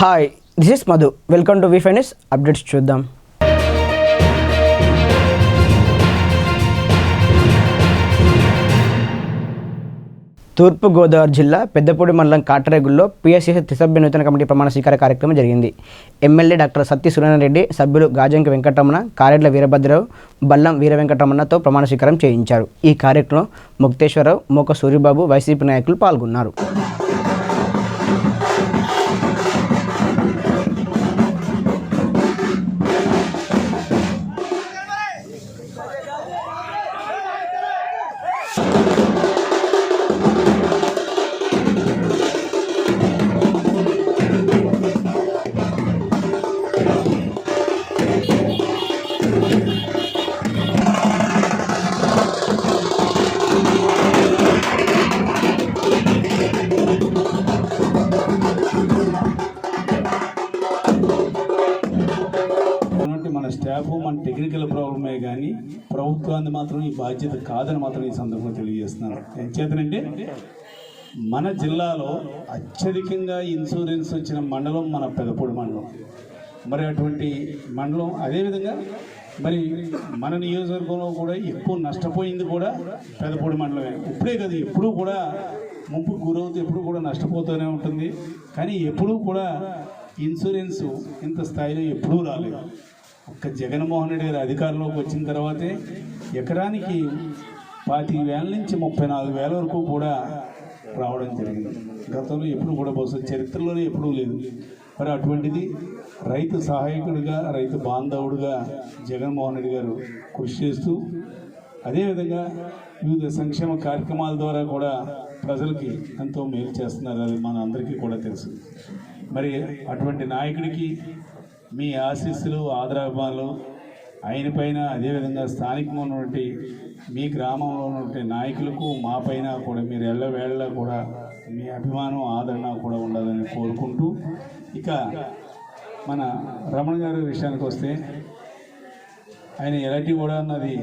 Hi, this is Madhu. Welcome to విఫైనస్ updates. చూద్దాం. తూర్పుగోదావరి జిల్లా పెద్దపూడి మండలం కాటరేగుల్లో పిఎస్సి త్రిసభ్య నూతన కమిటీ ప్రమాణ స్వీకార కార్యక్రమం జరిగింది. ఎమ్మెల్యే డాక్టర్ సత్తి సురేంద్రరెడ్డి, సభ్యులు గాజంకి వెంకటరమణ, కారెడ్ల వీరభద్రరావు, బల్లం వీర వెంకటరమణతో ప్రమాణ స్వీకారం చేయించారు. ఈ కార్యక్రమంలో ముక్తేశ్వరరావు, మోక సూరిబాబు, వైసీపీ నాయకులు పాల్గొన్నారు. మన స్టాఫ్ మన టెక్నికల్ ప్రాబ్లమే కానీ ప్రభుత్వాన్ని మాత్రం ఈ బాధ్యత కాదని మాత్రం ఈ సందర్భంగా తెలియజేస్తున్నారు. ఎంచేతనంటే మన జిల్లాలో అత్యధికంగా ఇన్సూరెన్స్ వచ్చిన మండలం మన పెదపూడి మండలం. మరి అటువంటి మండలం అదేవిధంగా మరి మన నియోజకవర్గంలో కూడా ఎక్కువ నష్టపోయింది కూడా పెదపూడి మండలమే. ఇప్పుడే కదా, ఎప్పుడూ కూడా ముంపుకు గురవుతూ ఎప్పుడు కూడా నష్టపోతూనే ఉంటుంది. కానీ ఎప్పుడూ కూడా ఇన్సూరెన్స్ ఇంత స్థాయిలో ఎప్పుడూ రాలేదు. ఒక్క జగన్మోహన్ రెడ్డి గారు అధికారంలోకి వచ్చిన తర్వాతే ఎకరానికి 25,000 నుంచి 34,000 వరకు కూడా రావడం జరిగింది. గతంలో ఎప్పుడు కూడా బహుశా చరిత్రలోనే ఎప్పుడూ లేదు. మరి అటువంటిది రైతు సహాయకుడిగా, రైతు బాంధవుడిగా జగన్మోహన్ రెడ్డి గారు కృషి చేస్తూ అదేవిధంగా వివిధ సంక్షేమ కార్యక్రమాల ద్వారా కూడా ప్రజలకి ఎంతో మేలు చేస్తున్నారు. అది మన అందరికీ కూడా తెలుసు. మరి అటువంటి నాయకుడికి మీ ఆశీస్సులు, ఆదరాభిమానులు ఆయన పైన, అదేవిధంగా స్థానికంగా ఉన్నటువంటి మీ గ్రామంలో ఉన్నటువంటి నాయకులకు మా పైన కూడా మీరు ఎల్లవేళలా కూడా మీ అభిమానం, ఆదరణ కూడా ఉండాలని కోరుకుంటూ, ఇక మన రమణ గారి విషయానికి వస్తే ఆయన ఎలాంటి కూడా అన్నది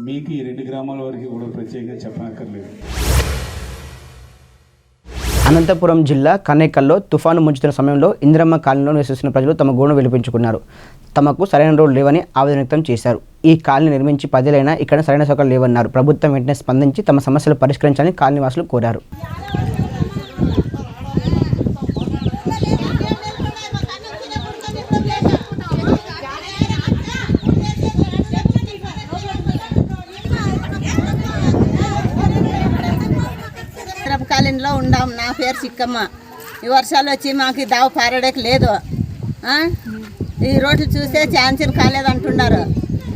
మీకు ఈ 2 గ్రామాల వరకు కూడా ప్రత్యేకంగా చెప్పనక్కర్లేదు. అనంతపురం జిల్లా కనేకల్లో తుఫాను ముంచుతున్న సమయంలో ఇందిరమ్మ కాలనీలో నివసిస్తున్న ప్రజలు తమ గోను విలిపించుకున్నారు. తమకు సరైన రోడ్లు లేవని ఆవేదన వ్యక్తం చేశారు. ఈ కాలనీ నిర్మించి 10 ఏళ్లైనా ఇక్కడ సరైన సౌకర్యాలు లేవన్నారు. ప్రభుత్వం వెంటనే స్పందించి తమ సమస్యలు పరిష్కరించాలని కాలనీవాసులు కోరారు. కాలనీలో ఉండాం. నా పేరు చిక్కమ్మ. ఈ వర్షాలు వచ్చి మాకు దావ పారడానికి లేదు. ఈ రోడ్లు చూస్తే ఛాన్సీలు కాలేదంటున్నారు.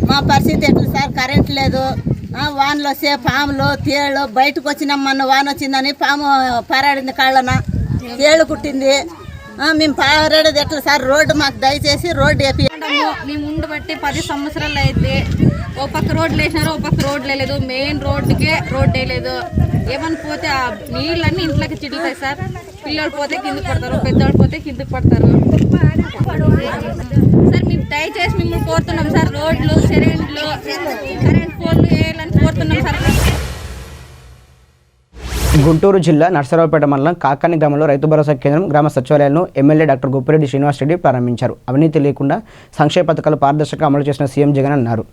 మా పరిస్థితి ఎట్లా సార్? కరెంట్ లేదు. వానలు వస్తే పాములు, తేళ్ళు బయటకు వచ్చినాం. మొన్న వాన వచ్చిందని పాము పారాడింది, కాళ్ళన తేళ్ళు కుట్టింది. మేము పారాడేది ఎట్లా సార్? రోడ్డు మాకు దయచేసి రోడ్డు వేపి. మేము ఉండబట్టి 10 సంవత్సరాలు అయితే ఓ పక్క రోడ్లు వేసినారు, ఓ పక్క రోడ్లు వేయలేదు. మెయిన్ రోడ్డుకే రోడ్డు వేయలేదు. ఏమని పోతే ఆ నీళ్ళన్నీ ఇంట్లోకి చిల్లుతాయి సార్. పిల్లలు పోతే కిందకి పడతారు, పెద్దవాళ్ళు పోతే కిందకి పడతారు సార్. మేము దయచేసి మిమ్మల్ని కోరుతున్నాం సార్, రోడ్లు, సిలిండర్లు, కరెంట్ పోల్లు వేయాలని కోరుతున్నాం సార్. గుంటూరు జిల్లా నర్సరావుపేట మండలం కాకాని గ్రామంలో రైతు భరోసా కేంద్రం, గ్రామ సచివాలయాలను ఎమ్మెల్యే డాక్టర్ గోపిరెడ్డి శ్రీనివాసరెడ్డి ప్రారంభించారు. అవినీతి లేకుండా సంక్షేమ పథకాలు పారదర్శకంగా అమలు చేసిన సీఎం జగన్ అన్నారు.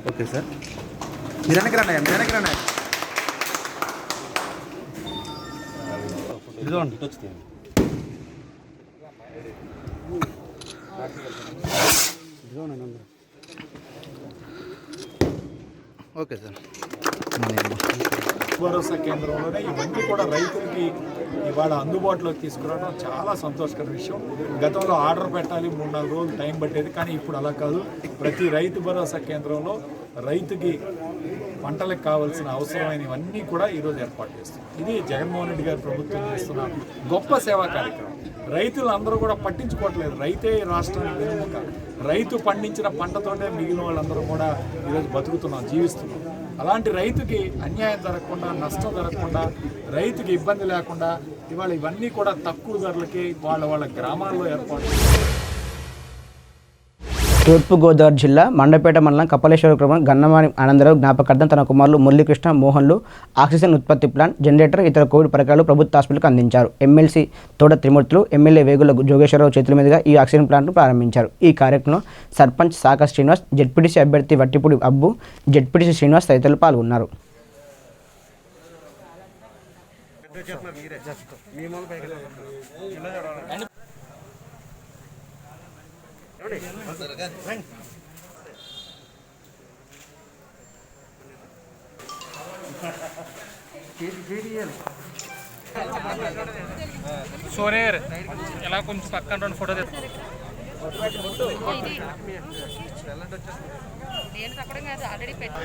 ఓకే సార్, మీరు వెనక్కి రండి. Okay sir. భరోసా కేంద్రంలోనే ఇవన్నీ కూడా రైతులకి ఇవాళ అందుబాటులోకి తీసుకురావడం చాలా సంతోషకర విషయం. గతంలో ఆర్డర్ పెట్టాలి, 3-4 రోజులు టైం పట్టేది. కానీ ఇప్పుడు అలా కాదు. ప్రతి రైతు భరోసా కేంద్రంలో రైతుకి పంటలకు కావాల్సిన అవసరమైనవన్నీ కూడా ఈరోజు ఏర్పాటు చేస్తుంది. ఇది జగన్మోహన్ రెడ్డి గారి ప్రభుత్వం చేస్తున్న గొప్ప సేవా కార్యక్రమం. రైతులు అందరూ కూడా పట్టించుకోవట్లేదు. రైతే రాష్ట్రానికి వెన్నెముక. రైతు పండించిన పంటతోటే మిగిలిన వాళ్ళందరూ కూడా ఈరోజు బతుకుతున్నాం, జీవిస్తున్నాం. అలాంటి రైతుకి అన్యాయం జరగకుండా, నష్టం జరగకుండా, రైతుకి ఇబ్బంది లేకుండా ఇవాళ ఇవన్నీ కూడా తక్కువ ధరలకి వాళ్ళ గ్రామాల్లో ఏర్పాటు. తూర్పుగోదావరి జిల్లా మండపేట మండలం కపలేశ్వరపురం గన్నమాని ఆనందరావు జ్ఞాపకార్థం తన కుమారులు మురళీకృష్ణ మోహన్లు ఆక్సిజన్ ఉత్పత్తి ప్లాంట్, జనరేటర్, ఇతర కోవిడ్ పరికరాలు ప్రభుత్వ హాస్పిటల్కి అందించారు. ఎమ్మెల్సీ తోట త్రిమూర్తులు, ఎమ్మెల్యే వేగుల జోగేశ్వరరావు చేతుల మీదుగా ఈ ఆక్సిజన్ ప్లాంట్ను ప్రారంభించారు. ఈ కార్యక్రమంలో సర్పంచ్ సాక శ్రీనివాస్, జెడ్పీటీసీ అభ్యర్థి వట్టిపూడి అబ్బు, జెడ్పీటీసీ శ్రీనివాస్ తదితరులు పాల్గొన్నారు. సోనేర్ ఎలా కొంచెం పక్కన రెండు ఫోటో నేను తప్పడం కాదు, ఆల్రెడీ పెట్టి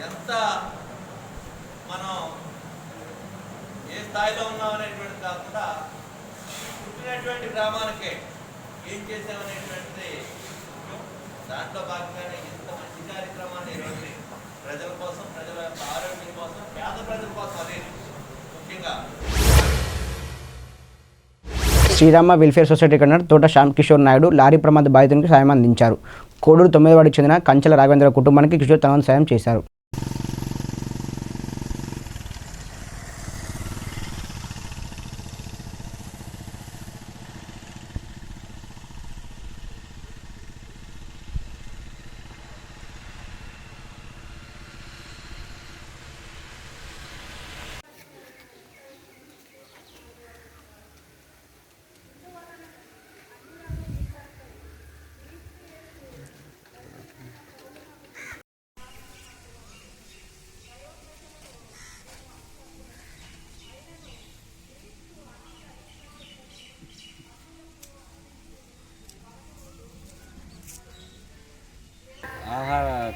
ఎంత మనం ఏ స్థాయిలో ఉన్నామనేటువంటి కాకుండా పుట్టినటువంటి గ్రామానికే ఏం చేసామనేటువంటిది దాంట్లో భాగంగానే ఇంత మంచి కార్యక్రమాన్ని ఈరోజు ప్రజల కోసం, ప్రజల యొక్క ఆరోగ్యం కోసం, పేద ప్రజల కోసం అనేది ముఖ్యంగా శ్రీరామ వెల్ఫేర్ సొసైటీ కన్వీనర్ తోట శ్యామ్ కిషోర్ నాయుడు లారీ ప్రమాద బాధితునికి సాయం అందించారు. కోడూరు 9వ వార్డుకు చెందిన కంచెల రాఘవేంద్ర కుటుంబానికి కిషోర్ తన సాయం చేశారు.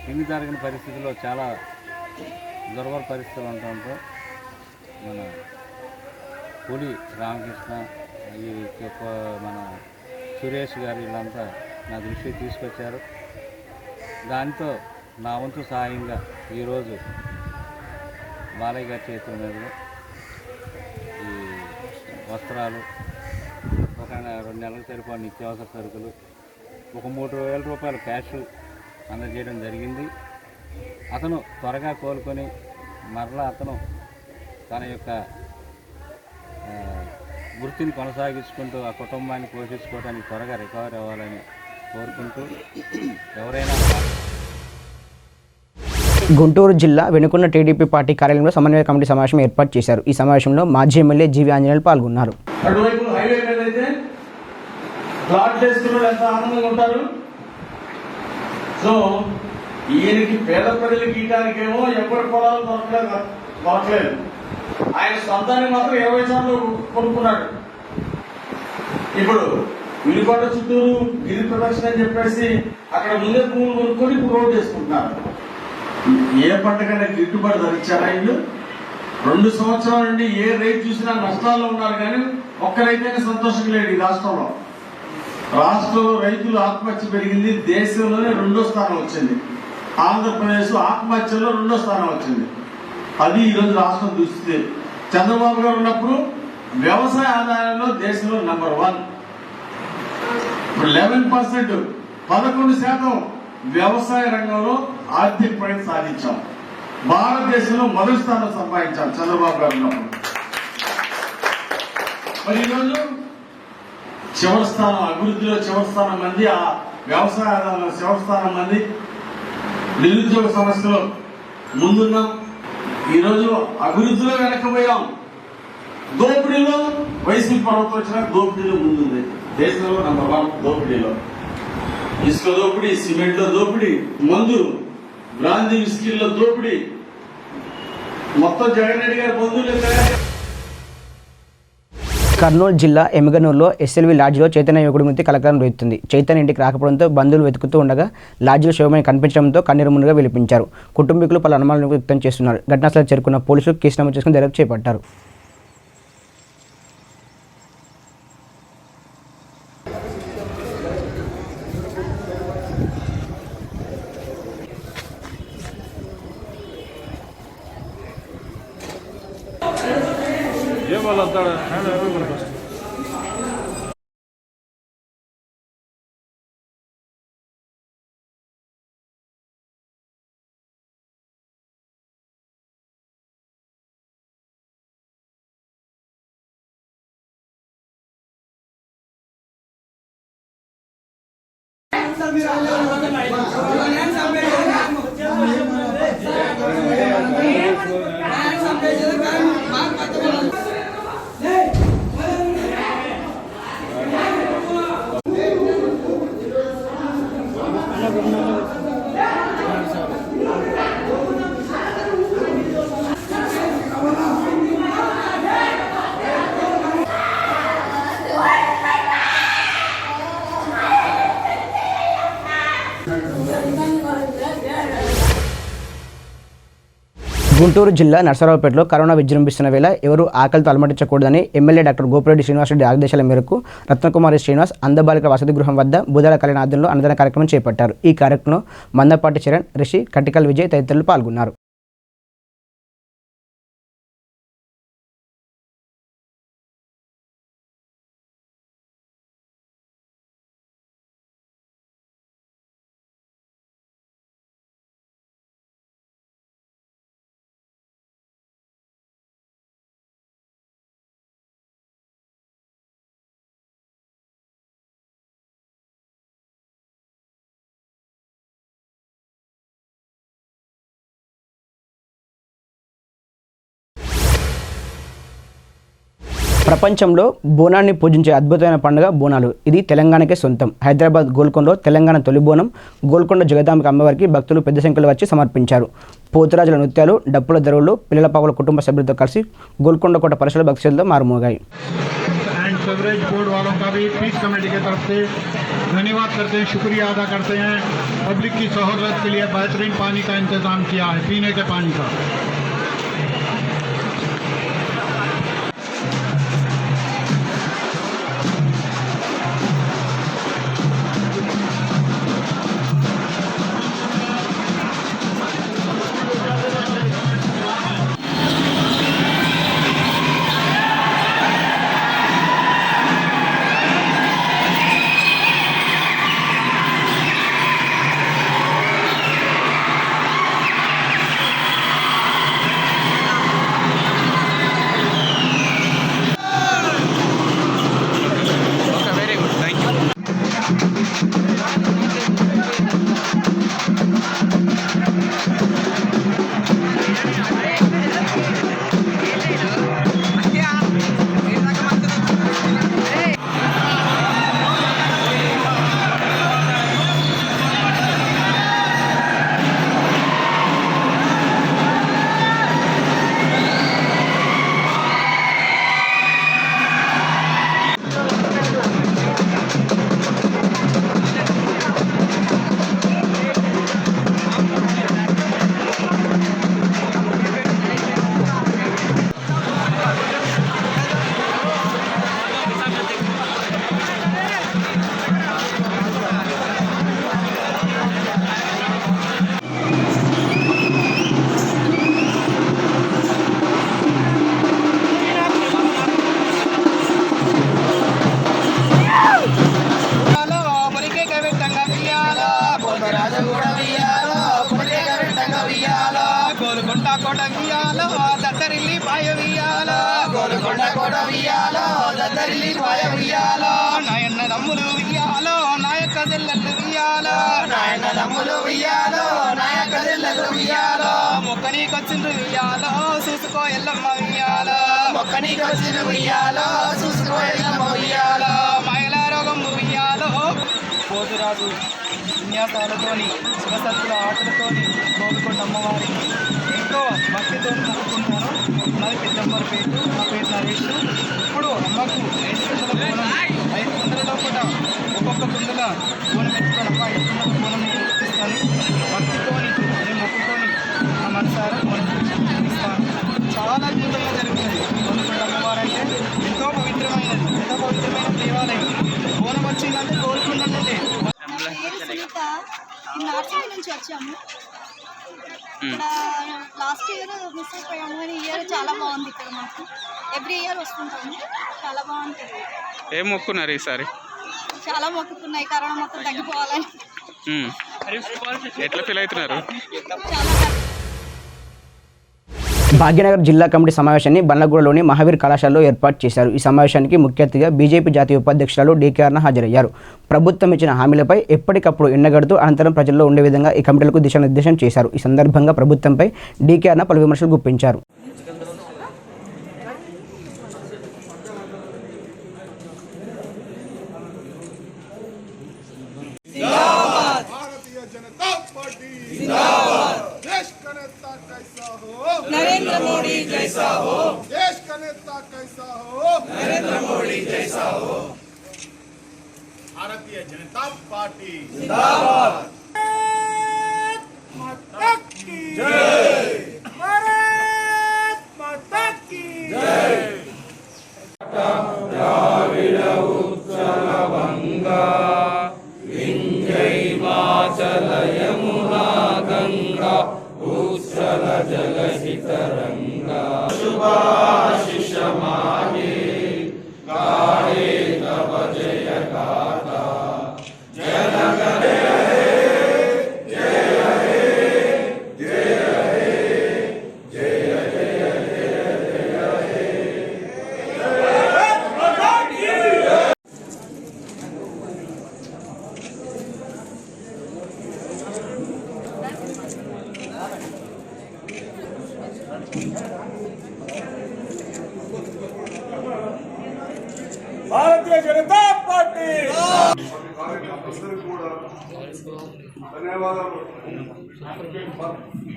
తిండి జరగని పరిస్థితుల్లో చాలా దుర్భర పరిస్థితులు ఉండటంతో మన పులి రామకృష్ణ, ఈ మన సురేష్ గారు వీళ్ళంతా నా దృష్టికి తీసుకొచ్చారు. దాంతో నా వంతు సహాయంగా ఈరోజు బాలయ్య గారి చేతుల మీదుగా ఈ వస్త్రాలు, ఒక 2 నెలలకు సరిపడిన నిత్యావసర సరుకులు, ఒక 3,000 రూపాయల క్యాష్ అందజేయడం జరిగింది. అతను త్వరగా కోలుకొని మరలా అతను తన యొక్క వృత్తిని కొనసాగించుకుంటూ ఆ కుటుంబాన్ని పోషించుకోవడానికి త్వరగా రికవర్ అవ్వాలని కోరుకుంటూ ఎవరైనా. గుంటూరు జిల్లా వెనుకొండ టీడీపీ పార్టీ కార్యాలయంలో సమన్వయ కమిటీ సమావేశం ఏర్పాటు చేశారు. ఈ సమావేశంలో మాజీ ఎమ్మెల్యే జీవి ఆంజనేయులు పాల్గొన్నారు. అటువైపు హైవే మీద అయితే ప్లాట్ చేసుకున్న ఎంత ఆనందంగా ఉంటారు. సో ఈయనకి పేద ప్రజలకు గీయడానికేమో ఎవరి పొలాలు దొరకలేదు. ఆయన సొంతాన్ని మాత్రం 20 సార్లు కొనుక్కున్నాడు. ఇప్పుడు వినుకొండ చుట్టూరు గిరి ప్రదక్షిణ అని చెప్పేసి అక్కడ ముందే భూములు కొనుక్కొని ఇప్పుడు రోడ్డు వేసుకుంటున్నారు. ఏ పంటకైనా గిట్టుబాటు ధరించారా? ఇల్లు 2 సంవత్సరాల నుండి ఏ రైతు చూసినా నష్టాల్లో ఉన్నారు, కానీ ఒక్క రైతైనా సంతోషంగా లేడు. ఈ రాష్ట్రంలో రైతులు ఆత్మహత్య పెరిగింది. దేశంలోనే 2వ స్థానం వచ్చింది. ఆంధ్రప్రదేశ్ ఆత్మహత్యలో 2వ స్థానం వచ్చింది. అది ఈరోజు రాష్ట్రం చూస్తే చంద్రబాబు గారు ఉన్నప్పుడు వ్యవసాయ ఆదాయంలో దేశంలో నెంబర్ 1. ఇప్పుడు 11%, 11% వ్యవసాయ రంగంలో ఆర్థిక ప్రగతి సాధించాం. భారతదేశంలో మొదటి స్థానం సంపాదించాం చంద్రబాబు గారు ఉన్నప్పుడు. మరి ఈరోజు చివరి స్థానం, అభివృద్ధిలో చివరి స్థానం మంది, ఆ వ్యవసాయ ఆదాయంలో చివరి స్థానం మంది, నిరుద్యోగ సమస్యలో ముందున్నాం. ఈరోజు అభివృద్ధిలో వెనకపోయాం. దోపిడీలో వైసీపీ ప్రభుత్వం వచ్చిన దోపిడీలో ముందుంది. దేశంలో నెంబర్ 1 దోపిడీలో. ఇసుక దోపిడీ, సిమెంట్ లో దోపిడీ, మందు బ్రాందీ విస్కీల్లో దోపిడీ, మొత్తం జగన్ రెడ్డి గారి బంధువులు కర్నూలు జిల్లా ఎమ్మిగనూరులో ఎస్ఎల్వి లాడ్జిలో చైతన్య యువకుడి మృతి కలకలం రేపుతుంది. చైతన్య ఇంటికి రాకపోవడంతో బంధువులు వెతుకుతూ ఉండగా లాడ్జిలో శవమని కనిపించడంతో కన్నీరు మున్నగా విలిపించారు. కుటుంబీకులు పలు అనుమానాలను వ్యక్తం చేస్తున్నారు. ఘటనాస్థలికి చేరుకున్న పోలీసులు కేసు నమోదు చేసుకుని దర్యాప్తు చేపట్టారు. గుంటూరు జిల్లా నర్సరావుపేటలో కరోనా విజృంభిస్తున్న వేళ ఎవరూ ఆకలితో అలమటించకూడదని ఎమ్మెల్యే డాక్టర్ గోపిరెడ్డి శ్రీనివాసరెడ్డి ఆదేశాల మేరకు రత్నకుమారి శ్రీనివాస్ అందబాలికల వసతి గృహం వద్ద బుధాల కళ్యాణ ఆధ్వర్యంలో అన్నదాన కార్యక్రమం చేపట్టారు. ఈ కార్యక్రమంలో మందపాటి చరణ్, రిషి, కట్టికల్ విజయ్ తదితరులు పాల్గొన్నారు. ప్రపంచంలో బోనాన్ని పూజించే అద్భుతమైన పండుగ బోనాలు. ఇది తెలంగాణకే సొంతం. హైదరాబాద్ గోల్కొండలో తెలంగాణ తొలి బోనం గోల్కొండ జగదాంబిక అమ్మవారికి భక్తులు పెద్ద సంఖ్యలో వచ్చి సమర్పించారు. పోతురాజుల నృత్యాలు, డప్పుల దరువులు, పిల్లల పావుల కుటుంబ సభ్యులతో కలిసి గోల్కొండ కోట పరిసరాల భక్తులతో మారుమోగాయి. सीवरेज बोर्ड वालों का भी पीस कमेटी की तरफ से धन्यवाद करते हैं, शुक्रिया अदा करते हैं. पब्लिक की सहूलत के लिए बेहतरीन पानी का इंतजाम किया है, पीने के पानी का. పోతురాజు విన్యాసాలతోని శివసత్తుల ఆటలతోని గోల్కొండ అమ్మవారికి ఎంతో భక్తితో మొక్కుకుంటాను. నాది పెద్దమ్మవారి పేరు, నా పేరు నరేష్. ఇప్పుడు అమ్మకు వచ్చాము. ఇక్కడ లాస్ట్ ఇయర్ మిస్ అయిపోయాము కానీ ఈ ఇయర్ చాలా బాగుంది. ఇక్కడ మాకు ఎవ్రీ ఇయర్ వస్తుంటాము, చాలా బాగుంటుంది. ఏం మొక్కున్నారు ఈసారి? చాలా మొక్కుతున్నాయి కరోనా మొత్తం తగ్గిపోవాలని. ఎట్లా ఫీల్ అవుతున్నారు? భాగ్యనగర్ జిల్లా కమిటీ సమావేశాన్ని బండ్లగూడలోని మహావీర్ కళాశాలలో ఏర్పాటు చేశారు. ఈ సమావేశానికి ముఖ్య అతిథిగా బీజేపీ జాతీయ ఉపాధ్యక్షురాలు డీకే అరుణ హాజరయ్యారు. ప్రభుత్వం ఇచ్చిన హామీలపై ఎప్పటికప్పుడు ఎండగడుతూ అనంతరం ప్రజల్లో ఉండే విధంగా ఈ కమిటీలకు దిశానిర్దేశం చేశారు. ఈ సందర్భంగా ప్రభుత్వంపై డీకే అరుణ పలు విమర్శలు గుప్పించారు. नरेंद्र मोदी जैसा हो, देश का नेता कैसा हो, नरेंद्र मोदी जैसा हो। भारतीय जनता पार्टी जिंदाबाद। माता की जय, भारत माता की जय। द्राविड उत्कल बंगा विंध्याचल यमुना गंगा उच्छल जलहितरंगा शुभाशिष मागे गाहे तव जय गाथा जनगण भारतीय जनता पार्टी ధన్యవాదాలు.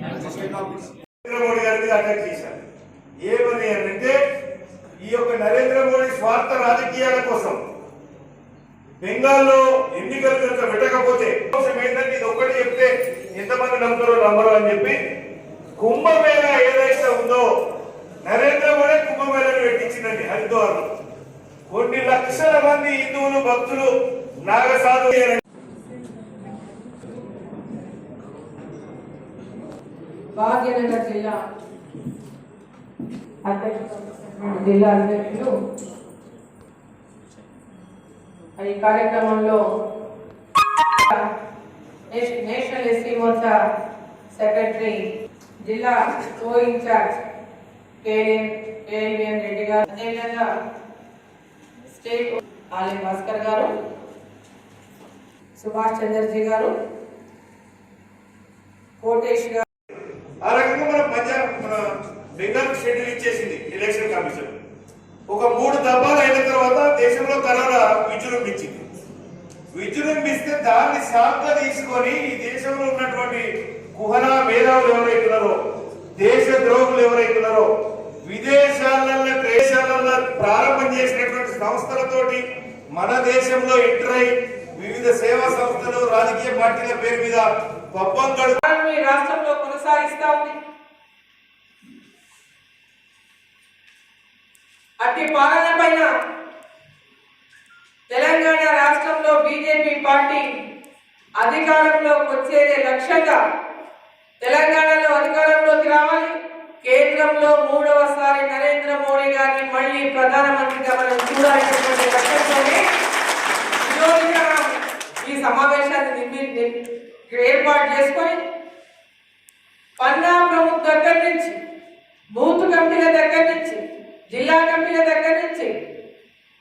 నరేంద్ర మోడీ గారి మీద అటాక్ చేశారు. ఏమని అంటే ఈ యొక్క నరేంద్ర మోడీ స్వార్థ రాజకీయాల కోసం బెంగాల్లో ఎన్నికలు కనుక పెట్టకపోతే ఏంటంటే ఇది ఒక్కటి చెప్తే ఎంతమంది నమ్మరు అని చెప్పి కుంభమేళ ఏదైతే ఉందో నరేంద్ర మోడీ కుంభమేళను పెట్టించిందండి హరిద్వార్. కొన్ని లక్షల మంది హిందువులు భక్తులు నాగసాధు భాగ్యనగర్ జిల్లా అధ్యక్షులు ఈ కార్యక్రమంలో నేషనల్ ఎస్సీ మోర్చా సెక్రటరీ జిల్లా కో ఇన్ఛార్జ్ కేఎల్విఎన్ రెడ్డి గారు, అదేవిధంగా స్టేట్ ఆలయ భాస్కర్ గారు, సుభాష్ చంద్రజీ గారు, కోటేష్ గారు. ఆ రకంగా మన బెంగాల్ షెడ్యూల్ ఇచ్చేసింది ఎలక్షన్ కమిషన్. ఒక 3 దఫాలు అయిన తర్వాత దేశంలో కరోనా విజృంభించింది. విజృంభిస్తే దాన్ని సాగ్గా తీసుకొని ఈ దేశంలో ఉన్నటువంటి కుహనా మేధావులు ఎవరైతున్నారో, దేశ ద్రోహులు ఎవరైతున్నారో, విదేశాలలో ప్రారంభం చేసినటువంటి సంస్థలతోటి మన దేశంలో ఎంటర్ అయి వివిధ సేవా సంస్థలు రాజకీయ పార్టీల పేరు మీద పబ్బం మీ రాష్ట్రంలో కొనసాగిస్తా ఉంది. అట్టి పాలన పైన తెలంగాణ రాష్ట్రంలో బీజేపీ పార్టీ అధికారంలోకి వచ్చేదే లక్ష్యంగా తెలంగాణలో అధికారంలోకి రావాలి, కేంద్రంలో 3వసారి నరేంద్ర మోడీ గారిని మళ్ళీ ప్రధానమంత్రిగా మనం చూడాలనేటువంటి లక్ష్యంతోనే ఈ సమావేశాన్ని ఏర్పాటు చేసుకొని పన్నా ప్రముఖ దగ్గర నుంచి, బూత్ కమిటీల దగ్గర నుంచి, జిల్లా కమిటీల దగ్గర నుంచి,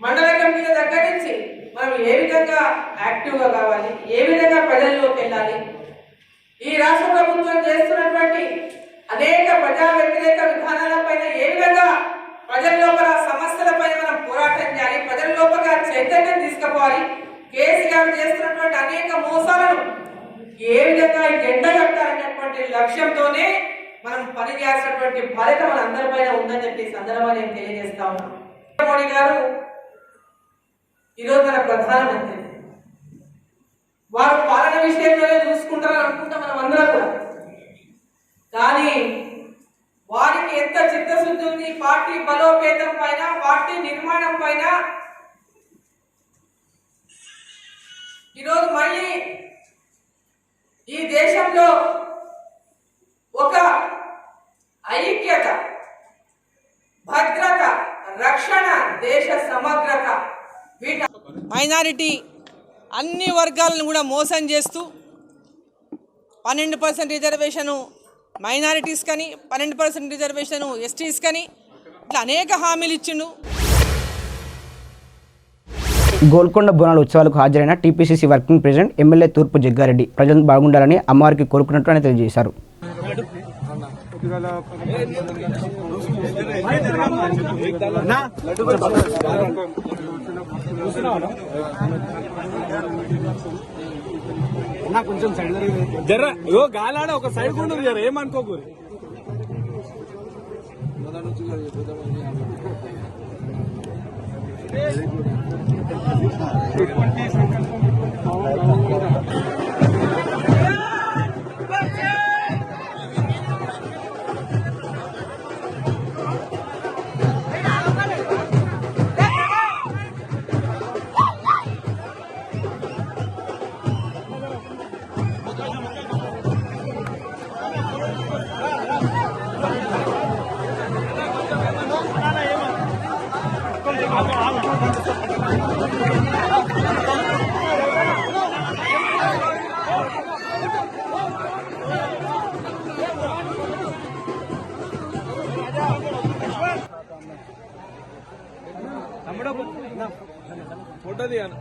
మండల కమిటీల దగ్గర నుంచి మనం ఏ విధంగా యాక్టివ్గా కావాలి, ఏ విధంగా ప్రజల్లోకి వెళ్ళాలి, ఈ రాష్ట్ర ప్రభుత్వం చేస్తున్నటువంటి అనేక ప్రజా వ్యతిరేక విధానాలపైన ఏ విధంగా ప్రజల లోపల సమస్యలపైన మనం పోరాటం చేయాలి, ప్రజల లోపల చైతన్యం తీసుకుపోవాలి, కేసీఆర్ చేస్తున్నటువంటి అనేక మోసాలను ఏ విధంగా ఎండగట్టాలనేటువంటి లక్ష్యంతోనే మనం పనిచేయాల్సినటువంటి బాధ్యత మన అందరిపైన ఉందని చెప్పి సందర్భంగా నేను తెలియజేస్తా ఉన్నాను. మోడీ గారు ఈరోజు మన ప్రధానమంత్రి, వారు పాలన విషయంలోనే చూసుకుంటారని అనుకుంటాం మనం అందరం కూడా. కానీ వారికి ఎంత చిత్తశుద్ధి ఉంది పార్టీ బలోపేతం పైన, పార్టీ నిర్మాణం పైన. ఈరోజు మళ్ళీ ఈ దేశంలో ఒక ఐక్యత, భద్రత, రక్షణ, దేశ సమగ్రత, మైనారిటీ అన్ని వర్గాలను కూడా మోసం చేస్తూ 12% రిజర్వేషను మైనారిటీస్ కానీ 12% రిజర్వేషను ఎస్టీస్ కానీ ఇట్లా అనేక హామీలు ఇచ్చిండు. గోల్కొండ బోనాల ఉత్సవాలకు హాజరైన టీపీసీసీ వర్కింగ్ ప్రెసిడెంట్ ఎమ్మెల్యే తూర్పు జగ్గారెడ్డి ప్రజలు బాగుండాలని అమ్మవారికి కోరుకున్నట్టు ఆయన తెలియజేశారు. కొంచెం సైడ్ జర్ర గాలాడ ఒక సైడ్ ఉండదు జర ఏమనుకోకూరి. ఫోటో దిగాను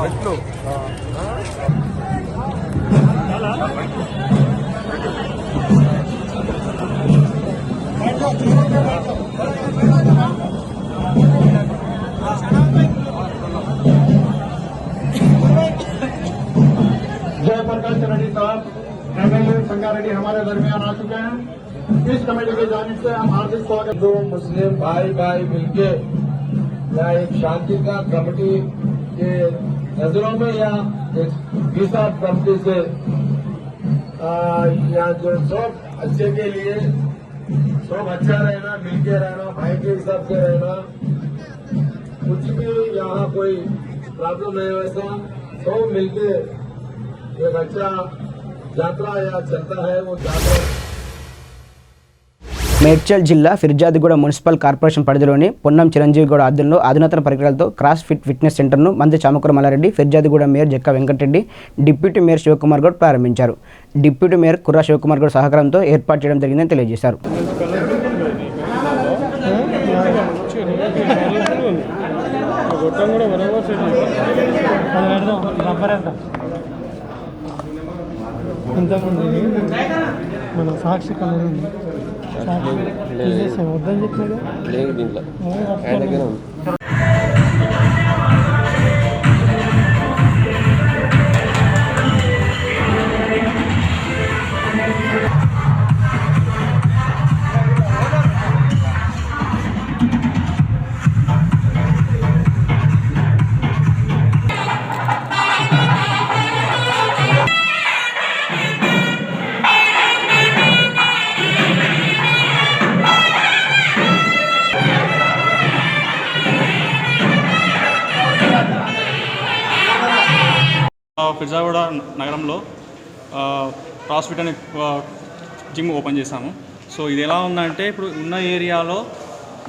మెట్లు जयप्रकाश रेड्डी साहब एमएलए संगारेड्डी हमारे दरमियान आ चुके हैं। इस कमेटी की जानिब से हम हार्दिक स्वागत। दो मुस्लिम भाई भाई मिलके या एक शांति का कमेटी के नजरों में या एक विशा कमेटी से यहाँ जो सब अच्छे के लिए सब अच्छा रहना, मिलके रहना, भाई के हिसाब से रहना, कुछ भी यहाँ कोई प्रॉब्लम नहीं, वैसा सब मिलके एक अच्छा यात्रा या चलता है वो यात्रा। మేడ్చల్ జిల్లా ఫిర్జాదిగూడ మున్సిపల్ కార్పొరేషన్ పరిధిలోని పొన్నం చిరంజీవిగౌడ ఆధ్వర్యంలో అధునాతన పరికరాలతో క్రాస్ ఫిట్ ఫిట్నెస్ సెంటర్ను మంత్రి Chamakura Mallareddy, Peerzadiguda mayor Jakka Venkatareddy, deputy mayor Shivakumar Goud ప్రారంభించారు. డిప్యూటీ మేయర్ కుర్రా శివకుమార్ గౌడ్ సహకారంతో ఏర్పాటు చేయడం జరిగిందని తెలియజేశారు. మన సాక్షి కలర్ ఉంది, వద్దని చెప్పినగా దీంట్లో ఫిర్జాగూడ నగరంలో క్రాస్ఫిట్ అనే జిమ్ ఓపెన్ చేశాము. సో ఇది ఎలా ఉందంటే ఇప్పుడు ఉన్న ఏరియాలో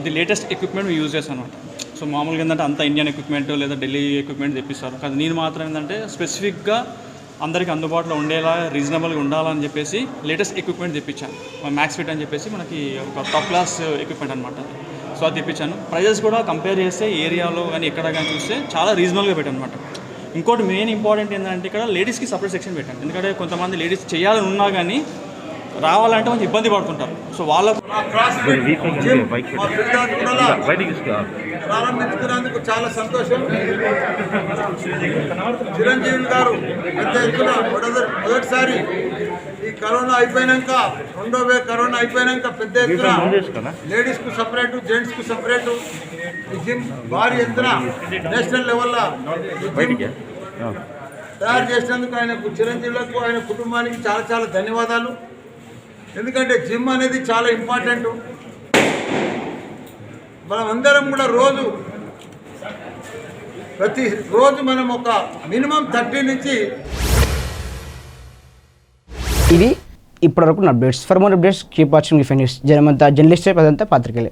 ది లేటెస్ట్ ఎక్విప్మెంట్ మేము యూజ్ చేస్తాం అనమాట. సో మామూలుగా ఏంటంటే అంత ఇండియన్ ఎక్విప్మెంట్ లేదా ఢిల్లీ ఎక్విప్మెంట్ తెప్పిస్తారు, కానీ నేను మాత్రం ఏంటంటే స్పెసిఫిక్గా అందరికీ అందుబాటులో ఉండేలా రీజనబుల్గా ఉండాలని చెప్పేసి లేటెస్ట్ ఎక్విప్మెంట్ తెప్పించాను. మ్యాక్స్ ఫిట్ అని చెప్పేసి మనకి ఒక టాప్ క్లాస్ ఎక్విప్మెంట్ అనమాట. సో అది తెప్పించాను. ప్రైజెస్ కూడా కంపేర్ చేస్తే ఏరియాలో కానీ ఎక్కడ కానీ చూస్తే చాలా రీజనబుల్గా పెట్టాను అనమాట. ఇంకోటి మెయిన్ ఇంపార్టెంట్ ఏంటంటే ఇక్కడ లేడీస్కి సపరేట్ సెక్షన్ పెట్టాను. ఎందుకంటే కొంతమంది లేడీస్ చేయాలని ఉన్నా కానీ రావాలంటే కొంచెం ఇబ్బంది పడుతుంటారు. సో వాళ్ళకు ప్రారంభించుకున్నందుకు చాలా సంతోషం. చిరంజీవి గారు పెద్ద ఎత్తున మొదటిసారి ఈ కరోనా అయిపోయినాక, రెండో వేవ్ కరోనా అయిపోయినాక పెద్ద ఎత్తున లేడీస్కు సపరేటు, జెంట్స్కు సపరేటు ఈ జిమ్ భారీ ఎత్తున నేషనల్ లెవెల్లో తయారు చేసినందుకు ఆయనకు, చిరంజీవులకు, ఆయన కుటుంబానికి చాలా చాలా ధన్యవాదాలు. ఎందుకంటే జిమ్ అనేది చాలా ఇంపార్టెంట్. మనం అందరం కూడా ప్రతిరోజు మనం ఒక మినిమం 30 నుంచి ఇది ఇప్పటివరకు updates. For more updates keep watching news. జనమంతా జర్నలిస్టే, పదంతా పాత్రికేయులే.